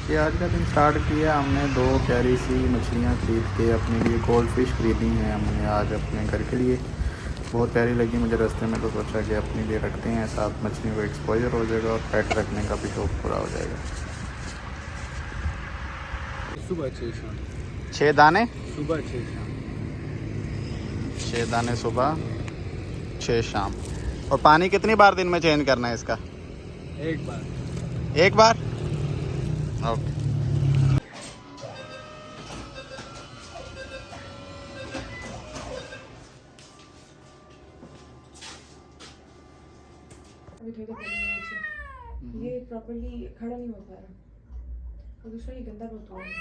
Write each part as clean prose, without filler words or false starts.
ये आज का दिन स्टार्ट किया हमने। दो प्यारी सी मछलियाँ खरीद के अपने लिए गोल्ड फिश खरीदी हैं हमने आज अपने घर के लिए। बहुत प्यारी लगी मुझे रास्ते में, तो सोचा कि अपने लिए रखते हैं, साथ मछलियों को एक्सपोजर हो जाएगा और पेट रखने का भी शौक पूरा हो जाएगा। सुबह 6 शाम। 6 दाने। सुबह 6 शाम। 6 दाने सुबह 6 शाम। और पानी कितनी बार दिन में चेंज करना है इसका? एक बार। एक बार। ओके। अभी थोड़ी देर पहले नीचे ये प्रॉपर्ली खड़ा नहीं हो पा रहा और दूसरा ये गंदा बहुत हो रहा है।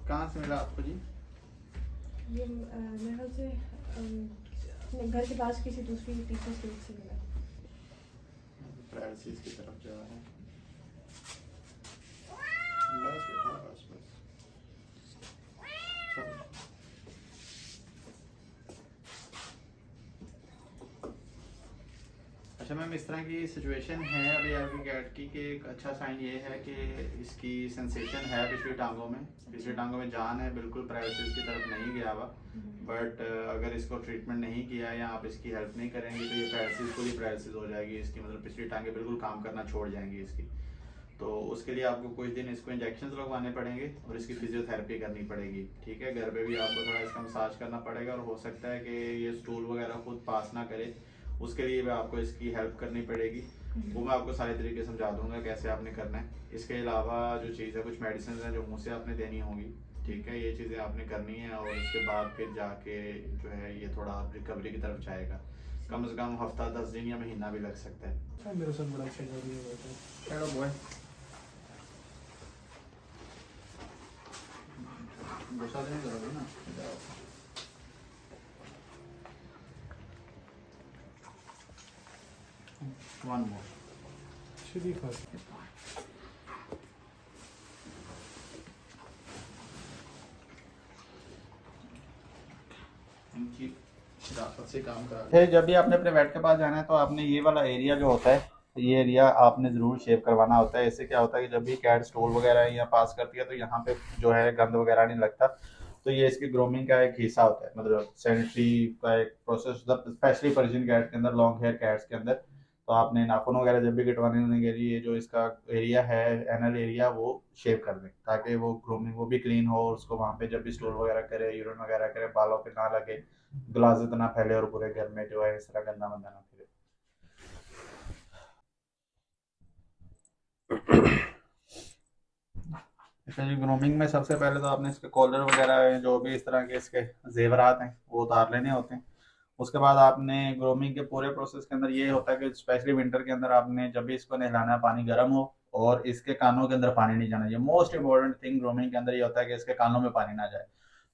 कहाँ से मिला आपको जी? ये मेरे ख्याल से अपने घर के पास किसी दूसरी टीचर से मिला। फ्रांसिस की तरफ जा रहे हैं। बस बेटा बस बस। चलो। अच्छा मैम, इस तरह की सिचुएशन है अभी आपकी कैट की कि एक अच्छा साइन ये है कि इसकी सेंसेशन है पिछली टांगों में। पिछली टांगों में जान है, बिल्कुल पैरालिसिस की तरफ नहीं गया हुआ। बट अगर इसको ट्रीटमेंट नहीं किया या आप इसकी हेल्प नहीं करेंगे तो ये पैरालिसिस पूरी पैरालिसिस हो जाएगी इसकी, मतलब पिछली टांगें बिल्कुल काम करना छोड़ जाएंगी इसकी। तो उसके लिए आपको कुछ दिन इसको इंजेक्शन लगवाने पड़ेंगे और इसकी फिजियोथेरेपी करनी पड़ेगी। ठीक है, घर पे भी आपको थोड़ा इसका मसाज करना पड़ेगा और हो सकता है कि ये स्टूल वगैरह खुद पास ना करे, उसके लिए भी आपको इसकी हेल्प करनी पड़ेगी। वो मैं आपको सारे तरीके समझा दूंगा कैसे आपने करना है। इसके अलावा जो चीज़ है, कुछ मेडिसिन हैं जो मुँह से आपने देनी होंगी। ठीक है, ये चीज़ें आपने करनी है और उसके बाद फिर जाके जो है ये थोड़ा रिकवरी की तरफ जाएगा। कम से कम हफ्ता 10 दिन या महीना भी लग सकता है। मेरे साथ बड़ा शेजारी है बैठा। हेलो बॉय, गुस्सा तो नहीं करोगे ना? One more. शरीफा। इनकी शराफत से काम करा। जब भी आपने अपने वेट के पास जाना है तो आपने ये वाला एरिया जो होता है, ये एरिया आपने ज़रूर शेव करवाना होता है। इससे क्या होता है कि जब भी कैट स्टूल वगैरह यहाँ पास करती है तो यहाँ पे जो है गंद वगैरह नहीं लगता। तो ये इसकी ग्रोमिंग का एक हिस्सा होता है, मतलब सैनिटरी का एक प्रोसेस, स्पेशली पर्शियन कैट के अंदर, लॉन्ग हेयर कैट्स के अंदर। तो आपने नाखून वगैरह जब भी कटवाने के लिए जो इसका एरिया है, एनल एरिया, वो शेव कर दें ताकि वो ग्रूमिंग वो भी क्लीन हो और उसको वहाँ पे जब भी स्टोर वगैरह करे, यूरिन वगैरह करे, बालों पे ना लगे, ग्लासेस ना फैले और पूरे घर में जो है इस तरह गंदा मंदा ना फिरे। अच्छा जी, ग्रूमिंग में सबसे पहले तो आपने इसके कॉलर वगैरह जो भी इस तरह के इसके जेवरात हैं वो उतार लेने होते हैं। उसके बाद आपने ग्रूमिंग के पूरे प्रोसेस के अंदर ये होता है कि स्पेशली विंटर के अंदर आपने जब भी इसको नहलाना है पानी गर्म हो और इसके कानों के अंदर पानी नहीं जाना चाहिए। मोस्ट इंपॉर्टेंट थिंग ग्रूमिंग के अंदर ये होता है कि इसके कानों में पानी ना जाए।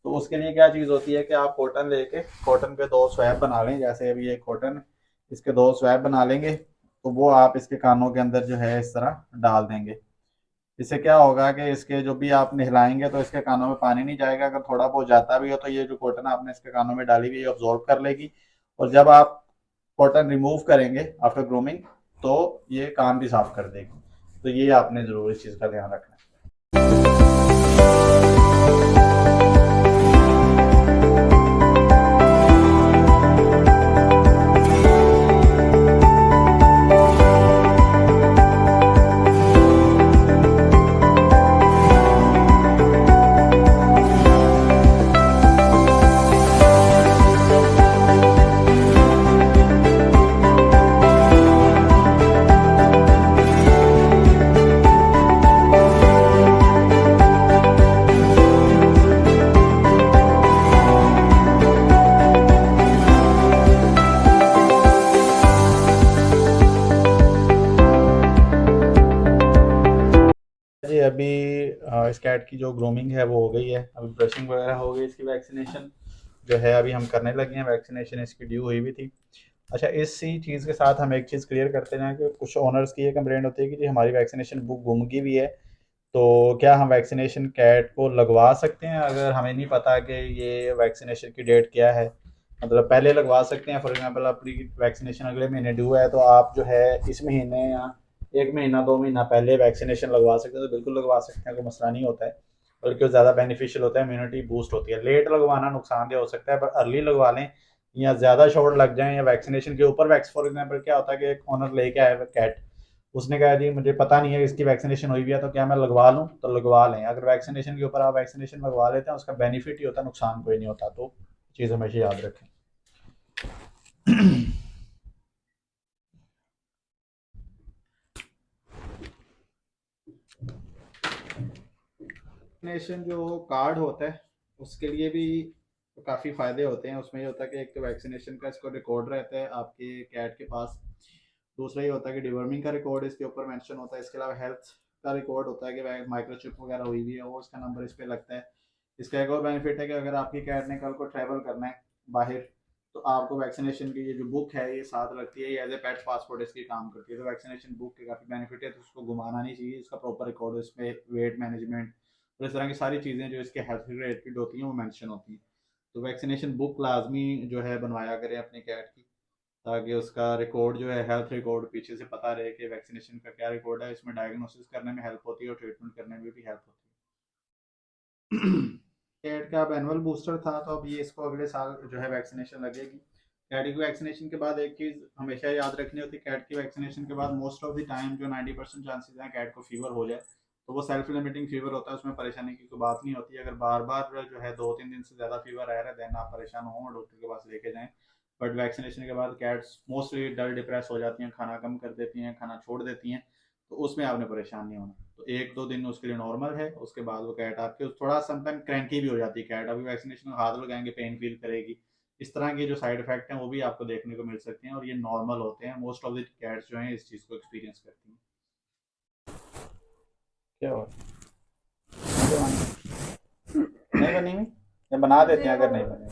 तो उसके लिए क्या चीज़ होती है कि आप कॉटन लेके कॉटन के 2 स्वैब बना लें। जैसे अभी ये कॉटन, इसके 2 स्वैब बना लेंगे तो वो आप इसके कानों के अंदर जो है इस तरह डाल देंगे। इससे क्या होगा कि इसके जो भी आप नहलाएंगे तो इसके कानों में पानी नहीं जाएगा। अगर थोड़ा बहुत जाता भी हो तो ये जो कॉटन आपने इसके कानों में डाली हुई ये ऑब्जॉर्व कर लेगी। और जब आप कॉटन रिमूव करेंगे आफ्टर ग्रूमिंग तो ये कान भी साफ कर देगी। तो ये आपने जरूर इस चीज़ का ध्यान रखना है। जी अभी इस कैट की जो ग्रूमिंग है वो हो गई है। अभी ब्रशिंग वगैरह हो गई, इसकी वैक्सीनेशन जो है अभी हम करने लगे हैं। वैक्सीनेशन इसकी ड्यू हुई भी थी। अच्छा, इसी चीज़ के साथ हम एक चीज़ क्लियर करते हैं कि कुछ ओनर्स की ये कंप्लेंट होती है कि जी हमारी वैक्सीनेशन बुक गुम गई हुई है। तो क्या हम वैक्सीनेशन कैट को लगवा सकते हैं अगर हमें नहीं पता कि ये वैक्सीनेशन की डेट क्या है? मतलब पहले लगवा सकते हैं। फॉर एग्जांपल आपकी वैक्सीनेशन अगले महीने ड्यू है तो आप जो है इस महीने या 1 महीना 2 महीना पहले वैक्सीनेशन लगवा सकते हैं, तो बिल्कुल लगवा सकते हैं, कोई मसला नहीं होता है, बल्कि ज़्यादा बेनिफिशियल होता है, इम्यूनिटी बूस्ट होती है। लेट लगवाना नुकसानदेह हो सकता है, पर अर्ली लगवा लें या ज़्यादा शॉट लग जाए या वैक्सीनेशन के ऊपर फॉर एग्जाम्पल क्या होता है कि एक ऑनर लेके आया है कैट, उसने कहा जी मुझे पता नहीं है इसकी वैक्सीनेशन हुई हुई है तो क्या मैं लगवा लूँ, तो लगवा लें। अगर वैक्सीनेशन के ऊपर आप वैक्सीनेशन लगवा लेते हैं उसका बेनिफिट ही होता है, नुकसान कोई नहीं होता, तो चीज़ हमेशा याद रखें। वैक्सीनेशन जो कार्ड होता है उसके लिए भी काफ़ी फ़ायदे होते हैं। उसमें ये होता है कि एक तो वैक्सीनेशन का इसको रिकॉर्ड रहता है आपके कैट के पास, दूसरा ये होता है कि डिवर्मिंग का रिकॉर्ड इसके ऊपर मेंशन होता है, इसके अलावा हेल्थ का रिकॉर्ड होता है कि माइक्रोचिप वगैरह हुई हुई है और उसका नंबर इस पर लगता है। इसका एक और बेनिफिट है कि अगर आपकी कैट ने कल को ट्रैवल करना है बाहर, तो आपको वैक्सीनेशन की ये जो बुक है ये साथ लगती है, ये एज ए पेट पासपोर्ट इसकी काम करती है। तो वैक्सीनेशन बुक के काफ़ी बेनिफिट है, तो उसको घुमाना नहीं चाहिए, इसका प्रॉपर रिकॉर्ड, इसमें वेट मैनेजमेंट और इस तरह की सारी चीज़ें जो इसके हेल्थ रिलेटेड होती हैं वो मेंशन होती हैं। तो वैक्सीनेशन बुक लाजमी जो है बनवाया करें अपने कैट की, ताकि उसका रिकॉर्ड जो है हेल्थ रिकॉर्ड पीछे से पता रहे कि वैक्सीनेशन का क्या रिकॉर्ड है। इसमें डायग्नोसिस करने में हेल्प होती है और ट्रीटमेंट करने में भी हेल्प होती है। कैट का अब एनुअल बूस्टर था, तो अब ये इसको अगले साल जो है वैक्सीनेशन लगेगी। कैट की वैक्सीनेशन के बाद एक चीज़ हमेशा याद रखनी होती है, कैट की वैक्सीनेशन के बाद मोस्ट ऑफ द टाइम जो 90% चांसेस हैं कैट को फीवर हो जाए, तो वो सेल्फ लिमिटिंग फीवर होता है, उसमें परेशानी की कोई बात नहीं होती। अगर बार बार जो है 2-3 दिन से ज़्यादा फीवर आ रहा है देन आप परेशान हों और डॉक्टर के पास लेके जाएँ। बट वैक्सीनेशन के बाद कैट्स मोस्टली डल डिप्रेस हो जाती हैं, खाना कम कर देती हैं, खाना छोड़ देती हैं, तो उसमें आपने परेशान नहीं होना। तो 1-2 दिन उसके लिए नॉर्मल है, उसके बाद वो कैट आपके थोड़ा समटाइम क्रैंकी भी हो जाती है कैट, अभी वैक्सीनेशन में हाथ लगाएंगे पेन फील करेगी, इस तरह के जो साइड इफेक्ट हैं वो भी आपको देखने को मिल सकते हैं और ये नॉर्मल होते हैं। मोस्ट ऑफ द कैट्स जो हैं इस चीज़ को एक्सपीरियंस करती हैं। क्या हुआ नहीं बनी हुई या बना देते हैं अगर नहीं बने।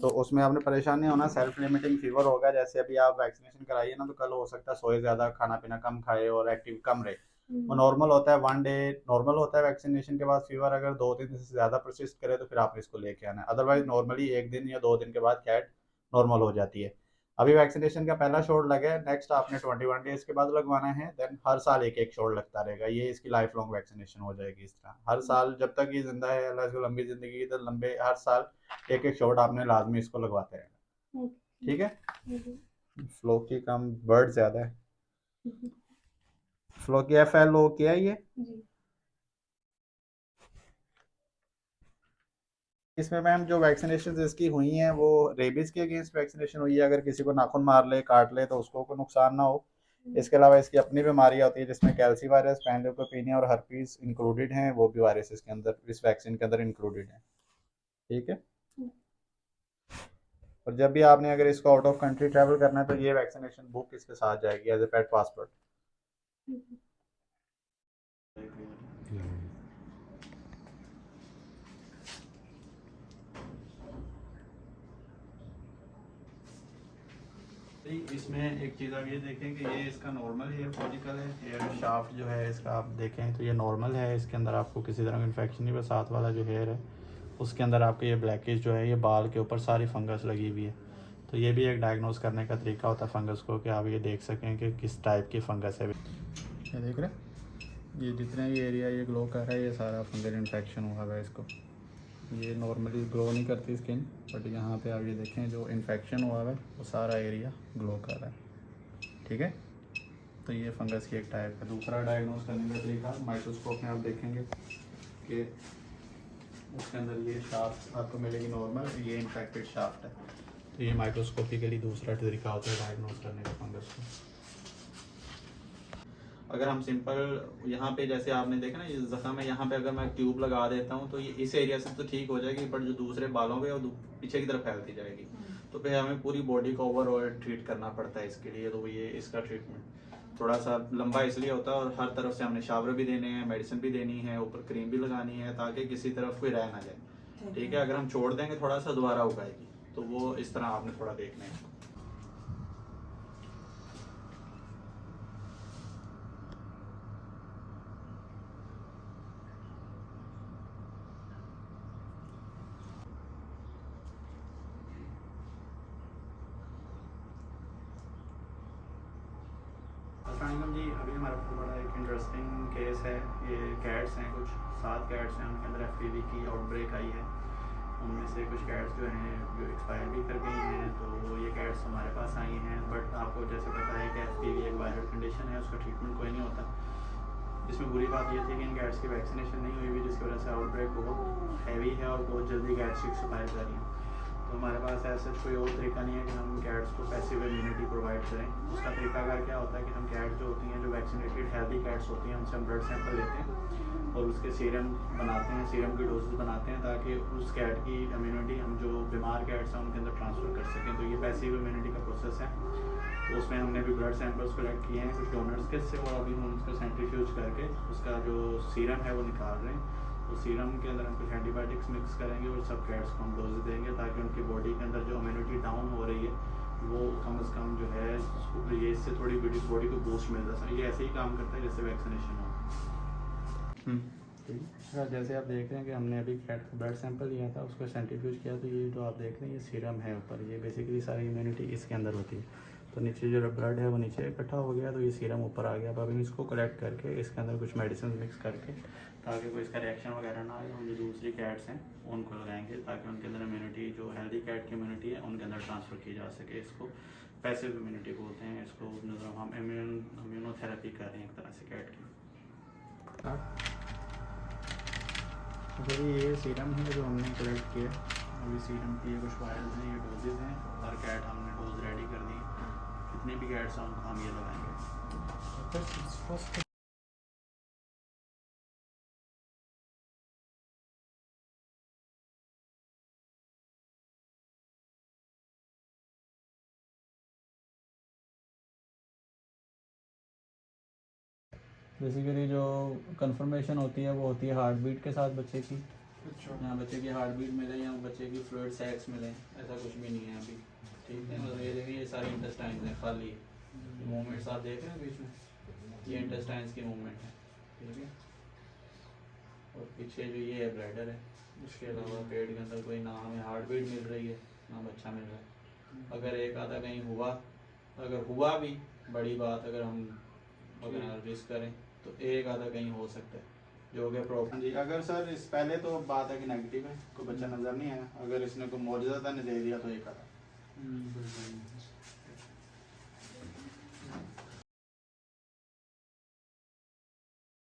तो उसमें आपने परेशान नहीं होना, सेल्फ लिमिटिंग फीवर होगा, जैसे अभी आप वैक्सीनेशन कराइए ना तो कल हो सकता है सोए ज़्यादा, खाना पीना कम खाए और एक्टिव कम रहे, वो नॉर्मल होता है। 1 डे नॉर्मल होता है वैक्सीनेशन के बाद फीवर, अगर 2-3 दिन से ज़्यादा परसिस्ट करे तो फिर आपने इसको लेके आना है, अदरवाइज नॉर्मली 1 दिन या 2 दिन के बाद कैट नॉर्मल हो जाती है। अभी वैक्सीनेशन का पहला शॉट लगा है, नेक्स्ट आपने 21 डेज के बाद लगवाना है, देन हर साल एक एक शॉट लगता रहेगा, ये इसकी लाइफ लॉन्ग वैक्सीनेशन हो जाएगी। इस तरह हर साल जब तक ये जिंदा है, अल्लाह इसको लंबी ज़िंदगी की, तो लंबे हर साल एक एक शॉट आपने लाजमी इसको लगवाते रहना, ठीक है। फ्लो की कम वर्ड ज़्यादा है, फ्लो की FLO क्या है ये। इसमें मैम जो वैक्सीनेशन इसकी हुई हैं वो रेबीज के अगेंस्ट वैक्सीनेशन हुई है, अगर किसी को नाखून मार ले काट ले तो उसको कोई नुकसान ना हो। इसके अलावा इसकी अपनी बीमारियां होती है जिसमें कैल्सी वायरस, पैनल्यूकोपिनिया और हर्पीज इंक्लूडेड हैं, वो भी वायरस इसके अंदर इस वैक्सीन के अंदर इंक्लूडेड हैं, ठीक है। और जब भी आपने अगर इसको आउट ऑफ कंट्री ट्रैवल करना है तो ये वैक्सीनेशन बुक इसके साथ जाएगी एज ए पेट पासपोर्ट। इसमें एक चीज़ आप ये देखें कि ये इसका नॉर्मल हेयर फॉलिकल है, हेयर शाफ्ट जो है इसका आप देखें तो ये नॉर्मल है, इसके अंदर आपको किसी तरह का इन्फेक्शन नहीं, बस साथ वाला जो हेयर है उसके अंदर आपके ये ब्लैकेज जो है ये बाल के ऊपर सारी फंगस लगी हुई है। तो ये भी एक डायग्नोस करने का तरीका होता है फंगस को, कि आप ये देख सकें कि किस टाइप की फंगस है। ये देख रहे हैं ये जितना ये एरिया ये ग्लो कर रहा है ये सारा फंगल इन्फेक्शन हुआ है इसको। ये नॉर्मली ग्लो नहीं करती स्किन, बट यहाँ पे आप ये देखें जो इन्फेक्शन हुआ है वो सारा एरिया ग्लो कर रहा है, ठीक है। तो ये फंगस की एक टाइप है। दूसरा डायग्नोस करने का तरीका माइक्रोस्कोप में आप देखेंगे कि उसके अंदर ये शाफ्ट आपको मिलेगी नॉर्मल, ये इन्फेक्टेड शाफ्ट है। तो ये माइक्रोस्कोपिकली दूसरा तरीका होता है डायग्नोस करने का फंगस को। अगर हम सिंपल यहाँ पे जैसे आपने देखा ना ये जख्म है, यहाँ पे अगर मैं ट्यूब लगा देता हूँ तो ये इस एरिया से तो ठीक हो जाएगी, बट जो दूसरे बालों पे वो पीछे की तरफ फैलती जाएगी। तो फिर हमें पूरी बॉडी को ओवरऑल ट्रीट करना पड़ता है इसके लिए। तो ये इसका ट्रीटमेंट थोड़ा सा लंबा इसलिए होता है, और हर तरफ से हमने शावर भी देने हैं, मेडिसिन भी देनी है, ऊपर क्रीम भी लगानी है, ताकि किसी तरफ कोई रह ना जाए। ठीक है, अगर हम छोड़ देंगे थोड़ा सा दोबारा उगाएगी, तो वो इस तरह आपने थोड़ा देखना है। अस्सलाम जी, अभी हमारे पास बड़ा एक इंटरेस्टिंग केस है। ये कैट्स हैं, कुछ 7 कैट्स हैं, उनके अंदर एफपीवी की आउटब्रेक आई है। उनमें से कुछ कैट्स जो हैं जो एक्सपायर भी कर गई हैं, तो ये कैट्स हमारे पास आई हैं। बट आपको जैसे पता है कि एफपीवी एक वायरल कंडीशन है, उसका ट्रीटमेंट कोई नहीं होता। इसमें बुरी बात ये थी कि इन कैट्स की वैक्सीनेशन नहीं हुई हुई, जिसकी वजह से आउटब्रेक बहुत हैवी है और बहुत जल्दी कैट्स एक्सपायर कर रही हैं। तो हमारे पास ऐसा कोई और तरीका नहीं है कि हम कैट्स को पैसिव इम्यूनिटी प्रोवाइड करें। उसका तरीकाकार क्या होता है कि हम कैट जो होती हैं, जो वैक्सीनेटेड हेल्दी कैट्स होती हैं, उनसे हम ब्लड सैंपल लेते हैं और उसके सीरम बनाते हैं, सीरम की डोजेस बनाते हैं, ताकि उस कैट की इम्यूनिटी हम जो बीमार कैट्स हैं उनके अंदर ट्रांसफ़र कर सकें। तो ये पैसिव इम्यूनिटी का प्रोसेस है। तो उसमें हमने भी ब्लड सैंपल्स कलेक्ट किए हैं कुछ डोनर्स के से, और अभी हम उसका सेंट्रीफ्यूज करके उसका जो सीरम है वो निकाल रहे हैं। तो सीरम के अंदर हम कुछ एंटीबायोटिक्स मिक्स करेंगे और सब कैट्स को हम डोज देंगे, ताकि उनकी बॉडी के अंदर जो इम्यूनिटी डाउन हो रही है वो कम से कम जो है ये इससे थोड़ी बॉडी को बूस्ट मिल जाए। ये ऐसे ही काम करता है जैसे वैक्सीनेशन हो। ठीक, जैसे आप देख रहे हैं कि हमने अभी कैट का ब्लड सैंपल लिया था, उसको सेंट्रीफ्यूज किया, तो ये जो आप देख रहे हैं ये सीरम है ऊपर, ये बेसिकली सारी इम्यूनिटी इसके अंदर होती है। तो नीचे जो ब्लड है वो नीचे इकट्ठा हो गया, तो ये सीरम ऊपर आ गया। अब हम इसको कलेक्ट करके इसके अंदर कुछ मेडिसिन मिक्स करके, ताकि कोई इसका रिएक्शन वगैरह ना आए, हम जो दूसरी कैट्स हैं उनको लगाएंगे, ताकि उनके अंदर इम्यूनिटी जो हेल्दी कैट की इम्यूनिटी है उनके अंदर ट्रांसफ़र की जा सके। इसको पैसिव इम्यूनिटी बोलते हैं। इसको मतलब हम इम्यूनोथेरेपी कर रहे हैं एक तरह से कैट की। तो ये सीरम है जो हमने कलेक्ट किया। अभी सीरम की कुछ वायल्स हैं, ये डोजेज हैं, हर कैट हमने डोज रेडी कर दी। जितने भी कैट्स हैं उनको हम ये लगाएंगे। बेसिकली जो कंफर्मेशन होती है वो होती है हार्ट बीट के साथ बच्चे की। यहाँ बच्चे की हार्ट बीट मिले या बच्चे की फ्लूइड सैक्स मिले, ऐसा कुछ भी नहीं है अभी। ठीक है, मतलब ये देखिए ये सारी इंटेस्टाइन्स हैं खाली। मूवमेंट्स आप देख रहे हैं बीच में, ये इंटेस्टाइन्स की मूवमेंट है। ठीक है, और पीछे जो ये है ब्लैडर है। उसके अलावा पेट के अंदर कोई ना हमें हार्ट बीट मिल रही है ना बच्चा मिल रहा है। अगर एक आधा कहीं हुआ, अगर हुआ भी बड़ी बात, अगर हम अगर रिस्क करें तो एक आधा कहीं हो सकता है जो हो गया प्रॉब्लम जी। अगर सर इस पहले तो बात है कि नेगेटिव है, कोई बच्चा नज़र नहीं आया। अगर इसने कोई मौजूदा दे दिया तो एक आधा